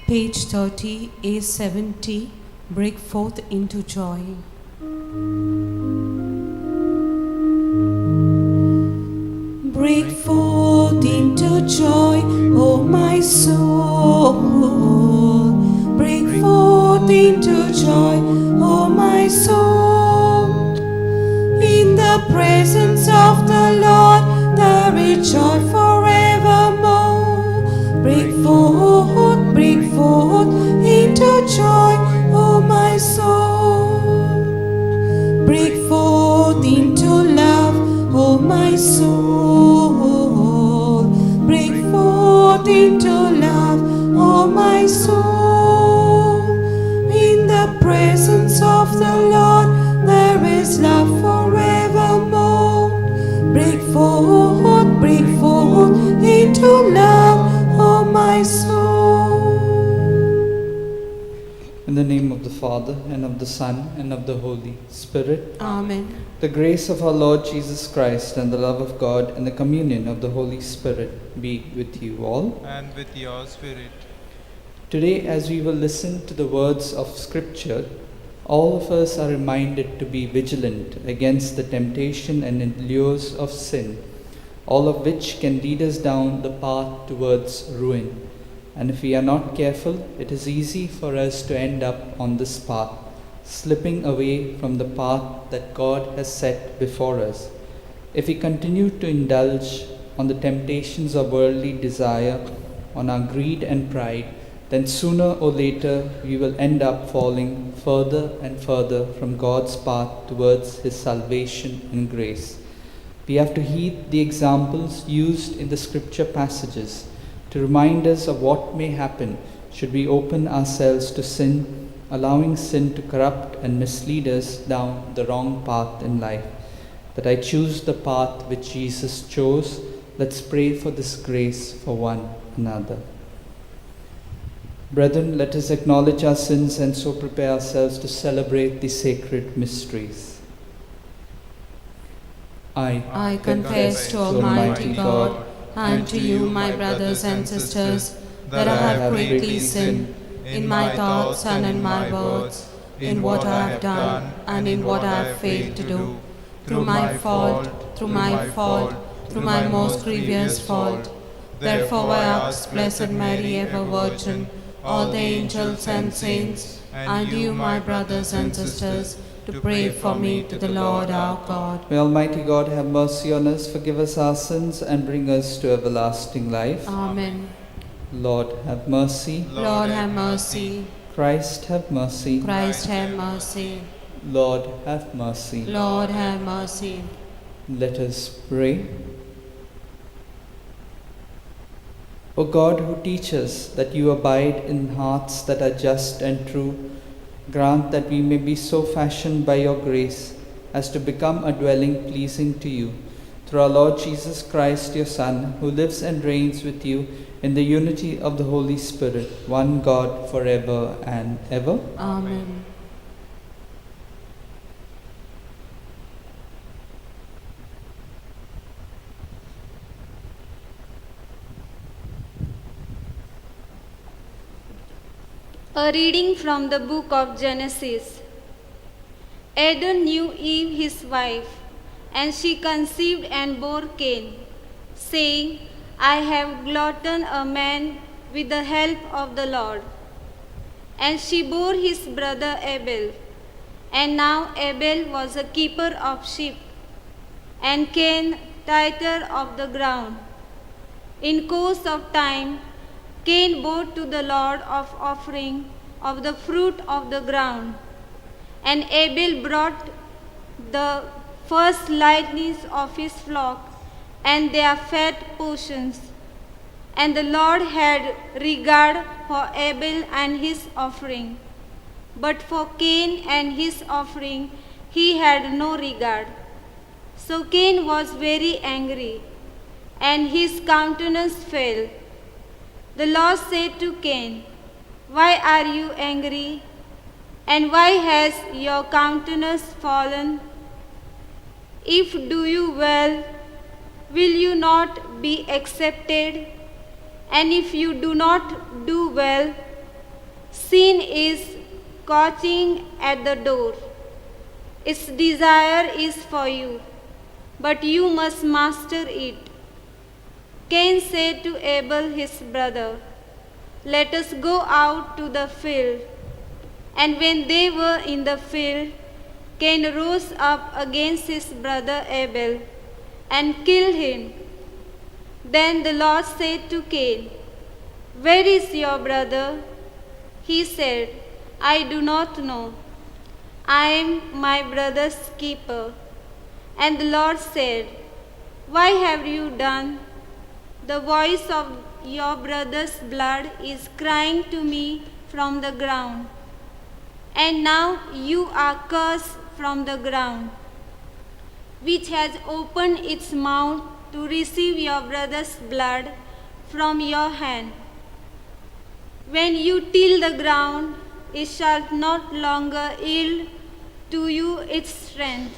Page 30, A70, break forth into joy. Break forth into joy, O my soul. Break forth into joy, O my soul. In the presence of the Lord, there is joy forevermore. Break forth into joy, O my soul. Break forth into love, O my soul. Break forth into love, O my soul. In the presence of the Lord, there is love forevermore. Break forth into love, O my soul. In the name of the Father, and of the Son, and of the Holy Spirit. Amen. The grace of our Lord Jesus Christ, and the love of God, and the communion of the Holy Spirit be with you all. And with your spirit. Today, as we will listen to the words of Scripture, all of us are reminded to be vigilant against the temptation and lures of sin, all of which can lead us down the path towards ruin. And if we are not careful, it is easy for us to end up on this path, slipping away from the path that God has set before us. If we continue to indulge on the temptations of worldly desire, on our greed and pride, then sooner or later we will end up falling further and further from God's path towards His salvation and grace. We have to heed the examples used in the scripture passages to remind us of what may happen should we open ourselves to sin, allowing sin to corrupt and mislead us down the wrong path in life. That I choose the path which Jesus chose. Let's pray for this grace for one another. Brethren, let us acknowledge our sins and so prepare ourselves to celebrate the sacred mysteries. I confess to Almighty God and to you, my brothers and sisters, that I have greatly sinned in my thoughts and in my words, in what I have done and in what I have failed to do, through my fault, through my most grievous fault. Therefore I ask Blessed Mary, ever Virgin, all the angels and saints, and you, my brothers and sisters, to pray for me to the Lord our God. May Almighty God have mercy on us, forgive us our sins, and bring us to everlasting life. Amen. Lord, have mercy. Lord, have mercy. Christ, have mercy. Christ, have mercy. Lord, have mercy. Lord, have mercy. Let us pray. O God, who teach us that you abide in hearts that are just and true, grant that we may be so fashioned by your grace as to become a dwelling pleasing to you. Through our Lord Jesus Christ, your Son, who lives and reigns with you in the unity of the Holy Spirit, one God, forever and ever. Amen. A reading from the book of Genesis. Adam knew Eve his wife, and she conceived and bore Cain, saying, I have gotten a man with the help of the Lord. And she bore his brother Abel. And now Abel was a keeper of sheep, and Cain tither of the ground. In course of time, Cain bore to the Lord of offering of the fruit of the ground, and Abel brought the first lightnings of his flock and their fat portions. And the Lord had regard for Abel and his offering, but for Cain and his offering he had no regard. So Cain was very angry, and his countenance fell. The Lord said to Cain, Why are you angry? And why has your countenance fallen? If do you well, will you not be accepted? And if you do not do well, Sin is crouching at the door. Its desire is for you, but you must master it. Cain said to Abel his brother, "Let us go out to the field." And when they were in the field, Cain rose up against his brother Abel and killed him. Then the Lord said to Cain, "Where is your brother?" He said, "I do not know. I am my brother's keeper." And the Lord said, "Why have you done? The voice of your brother's blood is crying to me from the ground. And now you are cursed from the ground, which has opened its mouth to receive your brother's blood from your hand. When you till the ground, it shall not longer yield to you its strength.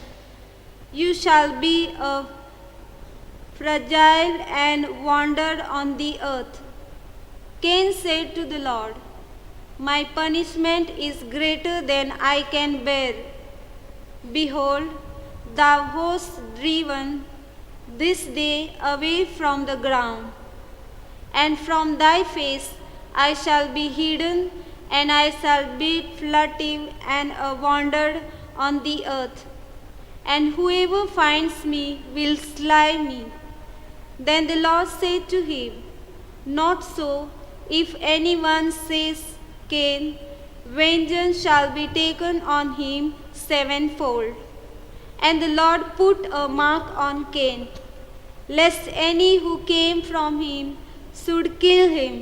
You shall be a fragile and wander on the earth." Cain said to the Lord, "My punishment is greater than I can bear. Behold, thou hast driven this day away from the ground, and from thy face I shall be hidden, and I shall be furtive and a wanderer on the earth, and whoever finds me will slay me." Then the Lord said to him, "Not so. If anyone says, 'Cain, vengeance shall be taken on him sevenfold.'" And the Lord put a mark on Cain, lest any who came from him should kill him.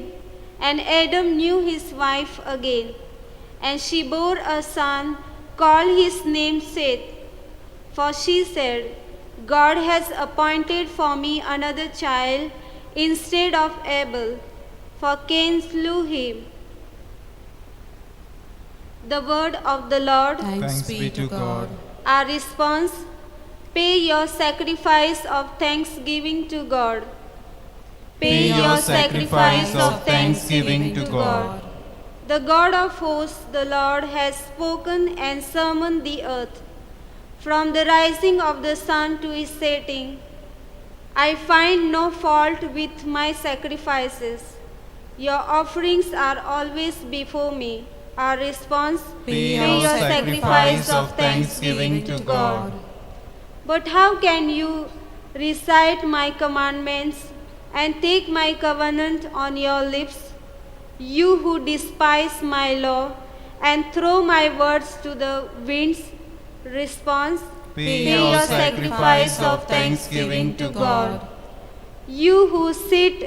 And Adam knew his wife again, and she bore a son, called his name Seth. For she said, "God has appointed for me another child instead of Abel, for Cain slew him." The word of the Lord. Thanks be to God. Our response: pay your sacrifice of thanksgiving to God. Pay your sacrifice of thanksgiving to God. The God of hosts, the Lord, has spoken and summoned the earth. From the rising of the sun to its setting, I find no fault with my sacrifices. Your offerings are always before me. Our response: Pay your sacrifice of thanksgiving to God. But how can you recite my commandments and take my covenant on your lips, you who despise my law and throw my words to the winds? Response: Pay your sacrifice of thanksgiving to God. You who sit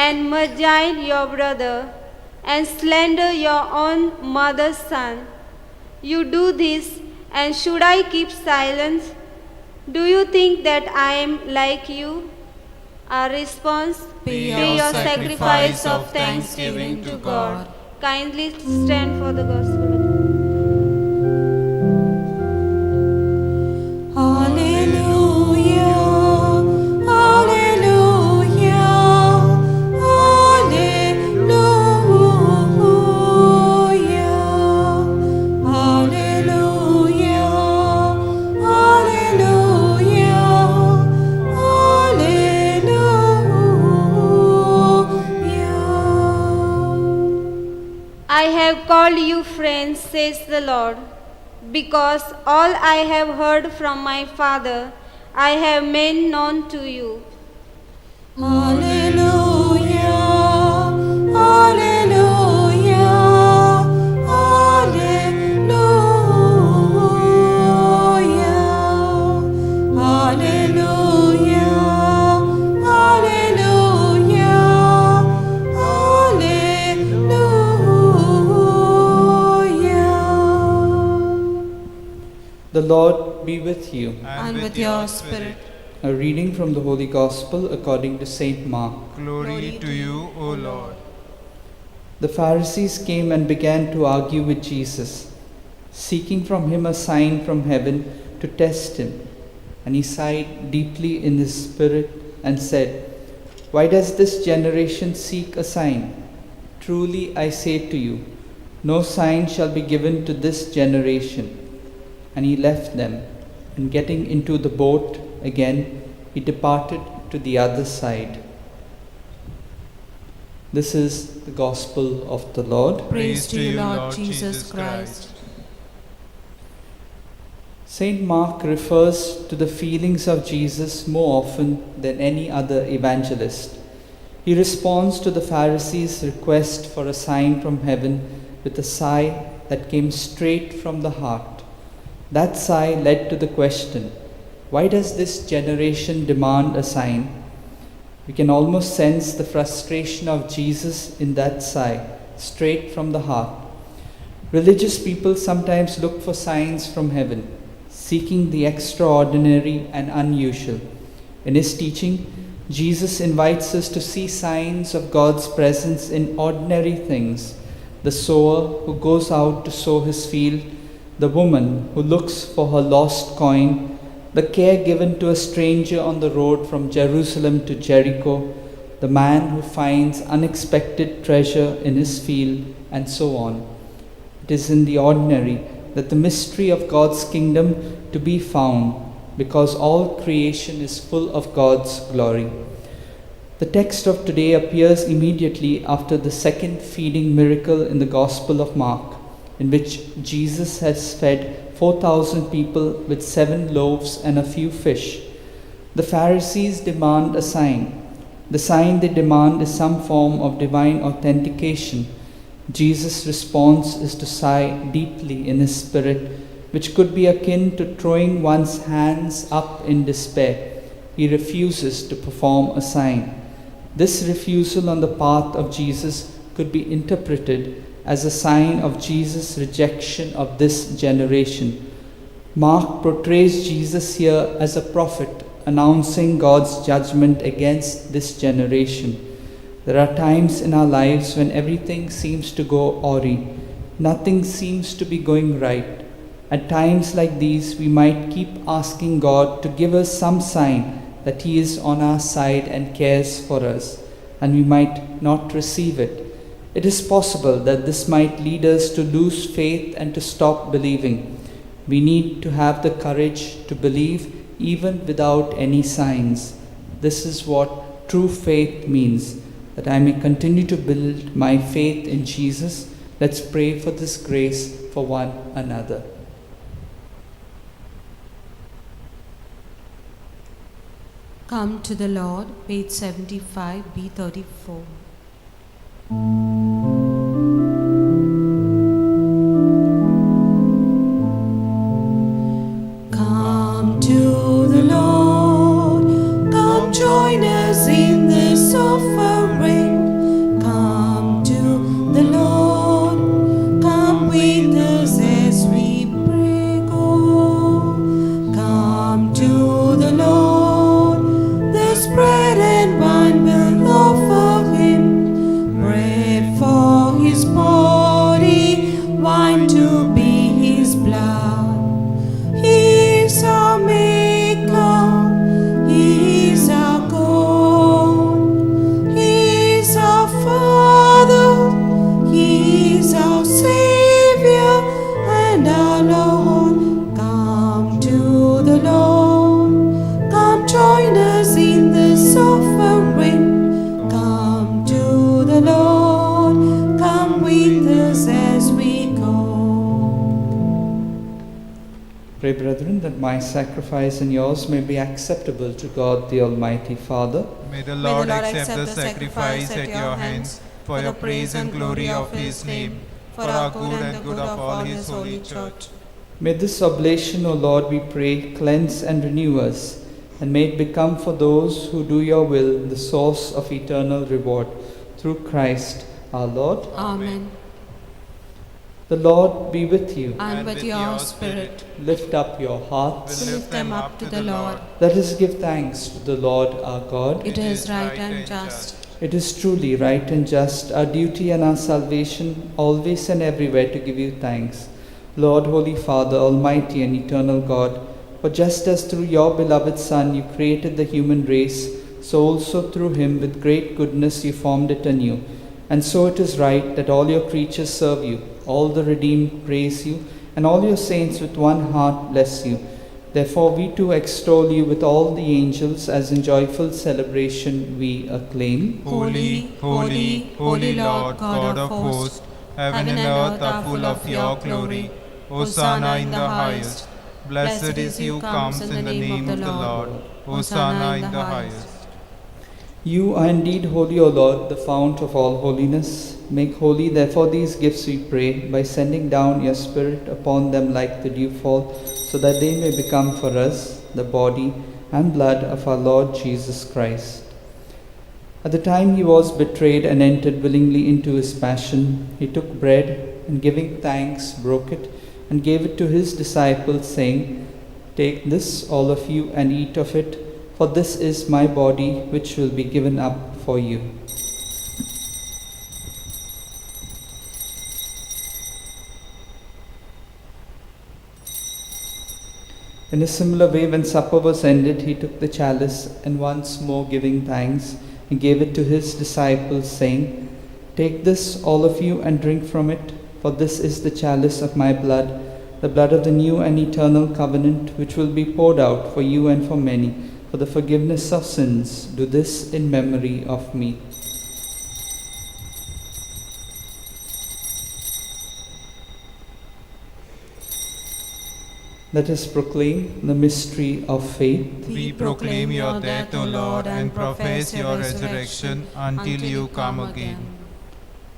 and malign your brother and slander your own mother's son, you do this, and should I keep silence? Do you think that I am like you? Our response: Pay your sacrifice of thanksgiving to God. Kindly stand for the gospel. Hallelujah, hallelujah, hallelujah, hallelujah, hallelujah. I have called you friends, says the Lord, because all I have heard from my Father I have made known to you. Hallelujah, hallelujah, hallelujah, hallelujah, hallelujah, hallelujah. The Lord be with you. And with your spirit. A reading from the Holy Gospel according to Saint Mark. Glory to you, O Lord. The Pharisees came and began to argue with Jesus, seeking from him a sign from heaven to test him. And he sighed deeply in his spirit and said, "Why does this generation seek a sign? Truly I say to you, No sign shall be given to this generation. And he left them, and getting into the boat again, he departed to the other side. This is the gospel of the Lord. Praise to you, Lord Jesus Christ. Saint Mark refers to the feelings of Jesus more often than any other evangelist. He responds to the Pharisees' request for a sign from heaven with a sigh that came straight from the heart. That sigh led to the question, why does this generation demand a sign? We can almost sense the frustration of Jesus in that sigh, straight from the heart. Religious people sometimes look for signs from heaven, seeking the extraordinary and unusual. In his teaching, Jesus invites us to see signs of God's presence in ordinary things. The sower who goes out to sow his field, the woman who looks for her lost coin, the care given to a stranger on the road from Jerusalem to Jericho, the man who finds unexpected treasure in his field, and so on. It is in the ordinary that the mystery of God's kingdom to be found, because all creation is full of God's glory. The text of today appears immediately after the second feeding miracle in the Gospel of Mark, in which Jesus has fed 4,000 people with 7 loaves and a few fish. The Pharisees demand a sign. The sign they demand is some form of divine authentication. Jesus' response is to sigh deeply in his spirit, which could be akin to throwing one's hands up in despair. He refuses to perform a sign. This refusal on the part of Jesus could be interpreted as a sign of Jesus' rejection of this generation. Mark portrays Jesus here as a prophet announcing God's judgment against this generation. There are times in our lives when everything seems to go awry. Nothing seems to be going right. At times like these, we might keep asking God to give us some sign that He is on our side and cares for us, and we might not receive it. It is possible that this might lead us to lose faith and to stop believing. We need to have the courage to believe even without any signs. This is what true faith means, that I may continue to build my faith in Jesus. Let's pray for this grace for one another. Come to the Lord, page 75, B34. Come to the Lord, come join us in this offering. Come to the Lord, come with us as we pray. Go. Come to the Lord, this bread and wine will offer Him. Bread for His body, wine to be His blood. He is our Maker, He is our God, He is our Father, He is our Savior and our Lord. Come to the Lord, come join us in this offering. Come to the Lord, come with us as we go. Pray, brethren, that my sacrifice and yours may be acceptable to God the Almighty Father. May the Lord accept the sacrifice at your hands for your praise and glory of His name, for our good and the good of all His holy church. May this oblation, O Lord, we pray, cleanse and renew us, and may it become for those who do your will the source of eternal reward. Through Christ our Lord. Amen. The Lord be with you. And with your spirit, Lift up your hearts. lift them up to the Lord. Let us give thanks to the Lord our God. It is right and just. It is truly right and just, our duty and our salvation, always and everywhere to give you thanks. Lord, Holy Father, Almighty and eternal God, for just as through your beloved Son you created the human race, so also through him with great goodness you formed it anew. And so it is right that all your creatures serve you, all the redeemed praise you, and all your saints with one heart bless you. Therefore we too extol you with all the angels, as in joyful celebration we acclaim. Holy, holy, holy Lord God of hosts, heaven and earth are full of your glory. Hosanna in the highest. Blessed is he who comes in the name of the Lord. Hosanna in the highest. You are indeed holy, O Lord, the fount of all holiness. Make holy, therefore, these gifts, we pray, by sending down your Spirit upon them like the dewfall, so that they may become for us the body and blood of our Lord Jesus Christ. At the time he was betrayed and entered willingly into his passion, he took bread and, giving thanks, broke it and gave it to his disciples, saying, "Take this, all of you, and eat of it, for this is my body, which will be given up for you." In a similar way, when supper was ended, he took the chalice, and once more giving thanks, he gave it to his disciples, saying, "Take this, all of you, and drink from it, for this is the chalice of my blood, the blood of the new and eternal covenant, which will be poured out for you and for many, for the forgiveness of sins. Do this in memory of me." Let us proclaim the mystery of faith. We proclaim your death, O Lord, and profess your resurrection until you come again.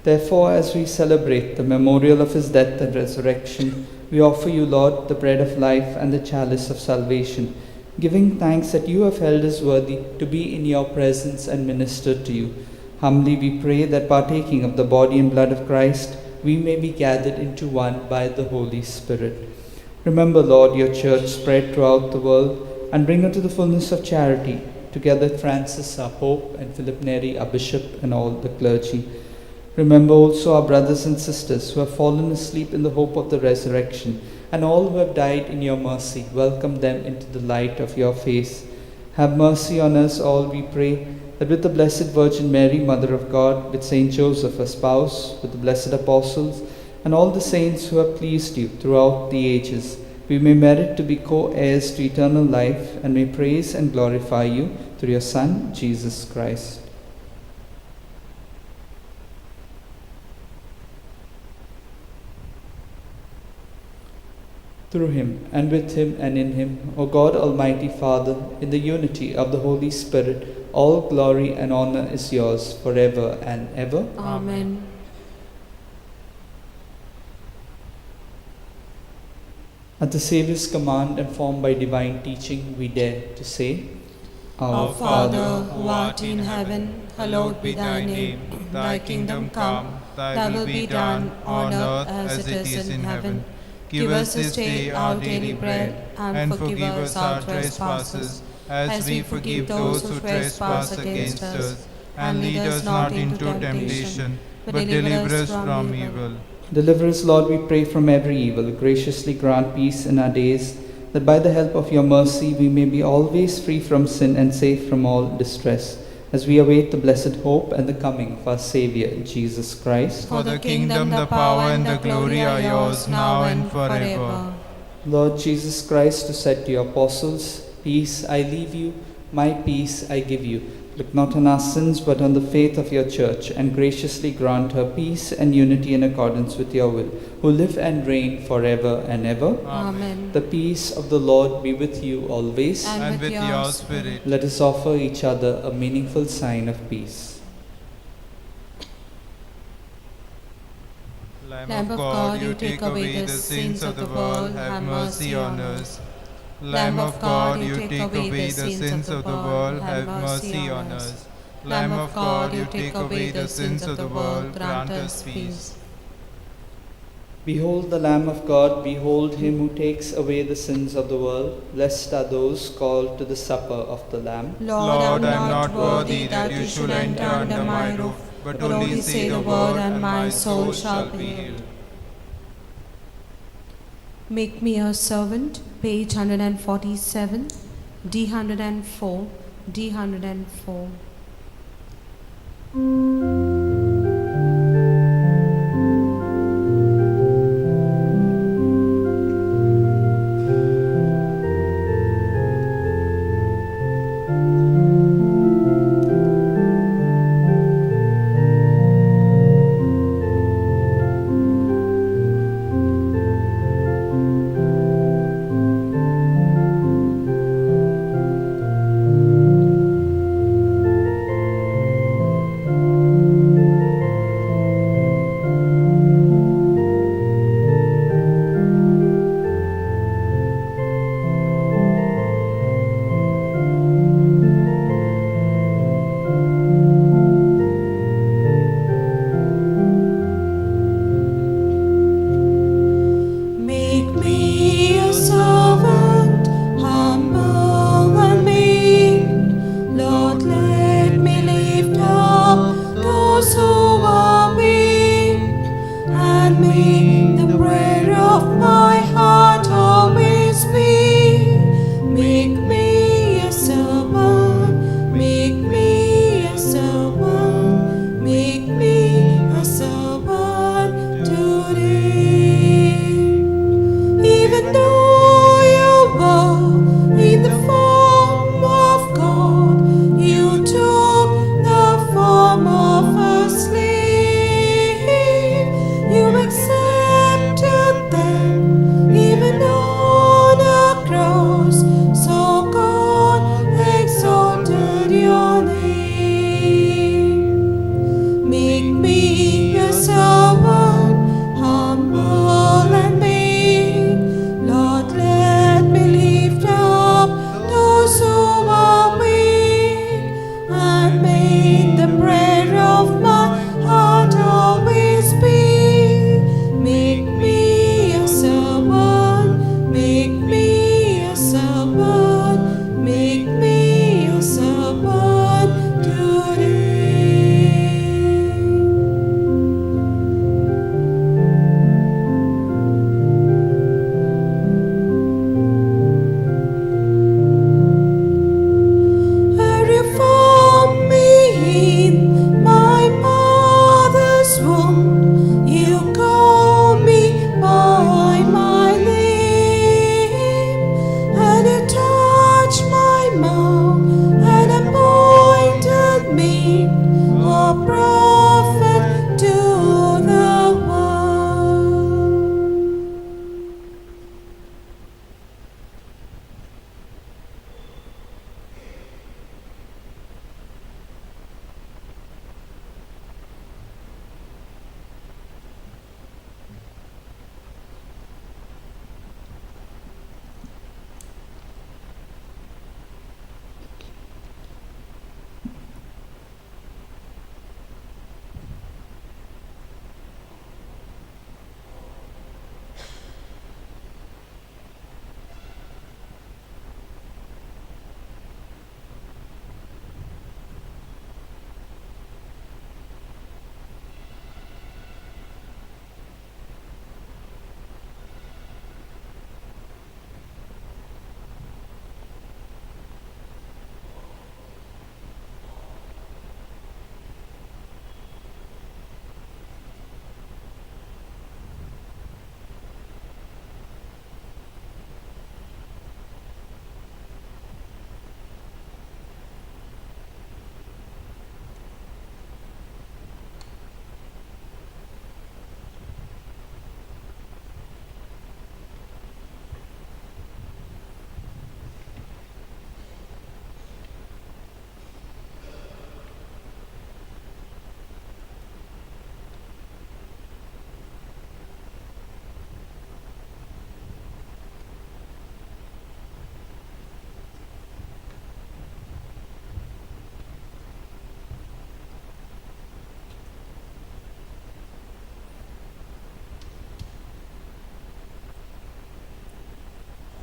Therefore, as we celebrate the memorial of his death and resurrection, we offer you, Lord, the bread of life and the chalice of salvation, giving thanks that you have held us worthy to be in your presence and minister to you. Humbly we pray that, partaking of the body and blood of Christ, we may be gathered into one by the Holy Spirit. Remember, Lord, your church spread throughout the world, and bring her to the fullness of charity, together with Francis our Pope, and Philip Neri our Bishop, and all the clergy. Remember also our brothers and sisters who have fallen asleep in the hope of the resurrection, and all who have died in your mercy. Welcome them into the light of your face. Have mercy on us all, we pray, that with the Blessed Virgin Mary, Mother of God, with Saint Joseph, her spouse, with the blessed apostles, and all the saints who have pleased you throughout the ages, we may merit to be co-heirs to eternal life, and may praise and glorify you through your Son, Jesus Christ. Through him, and with him, and in him, O God, Almighty Father, in the unity of the Holy Spirit, all glory and honor is yours forever and ever. Amen. At the Saviour's command, and formed by divine teaching, we dare to say, Our Father, who art in heaven, hallowed be thy name. Thy kingdom come, thy will be done on earth as it is in heaven. Give us this day our daily bread, and forgive us our trespasses, as we forgive those who trespass against us. And lead us not into temptation, but deliver us from evil. Deliver us, Lord, we pray, from every evil. Graciously grant peace in our days, that by the help of your mercy we may be always free from sin and safe from all distress, as we await the blessed hope and the coming of our Saviour, Jesus Christ. For the kingdom, the power, and the glory are yours, now and forever. Lord Jesus Christ, who said to your apostles, "Peace I leave you, my peace I give you," look not on our sins, but on the faith of your church, and graciously grant her peace and unity in accordance with your will, who live and reign forever and ever. Amen. The peace of the Lord be with you always. And with your spirit. Let us offer each other a meaningful sign of peace. Lamb of God, you take away the sins of the world, have mercy on us. Lamb of God, you take away the sins of the world, have mercy on us. Lamb of God, you take away the sins of the world, grant us peace. Behold the Lamb of God, behold him who takes away the sins of the world. Blessed are those called to the supper of the Lamb. Lord, I am not worthy that you should enter under my roof, but only say the word, and my soul shall be healed. Make me your servant, page 147, D104, D104.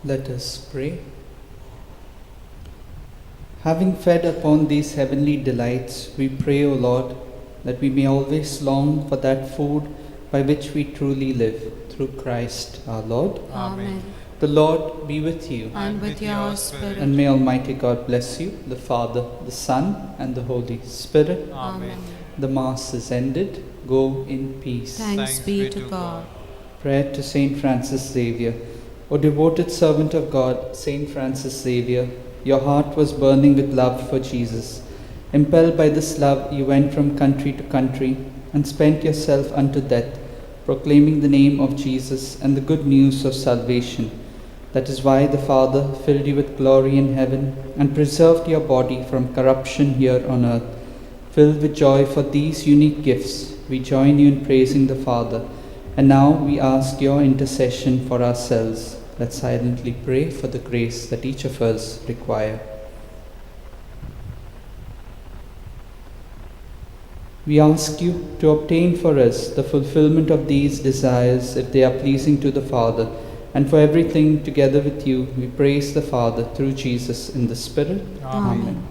Let us pray. Having fed upon these heavenly delights, we pray, O Lord, that we may always long for that food by which we truly live, through Christ our Lord. Amen. The Lord be with you. And with your spirit. And may Almighty God bless you, the Father, the Son, and the Holy Spirit. Amen. The Mass is ended. Go in peace. Thanks be to God. Prayer to Saint Francis Xavier. O devoted servant of God, Saint Francis Xavier, your heart was burning with love for Jesus. Impelled by this love, you went from country to country and spent yourself unto death, proclaiming the name of Jesus and the good news of salvation. That is why the Father filled you with glory in heaven and preserved your body from corruption here on earth. Filled with joy for these unique gifts, we join you in praising the Father. And now we ask your intercession for ourselves. Let's silently pray for the grace that each of us require. We ask you to obtain for us the fulfillment of these desires if they are pleasing to the Father, and for everything together with you we praise the Father through Jesus in the Spirit. Amen.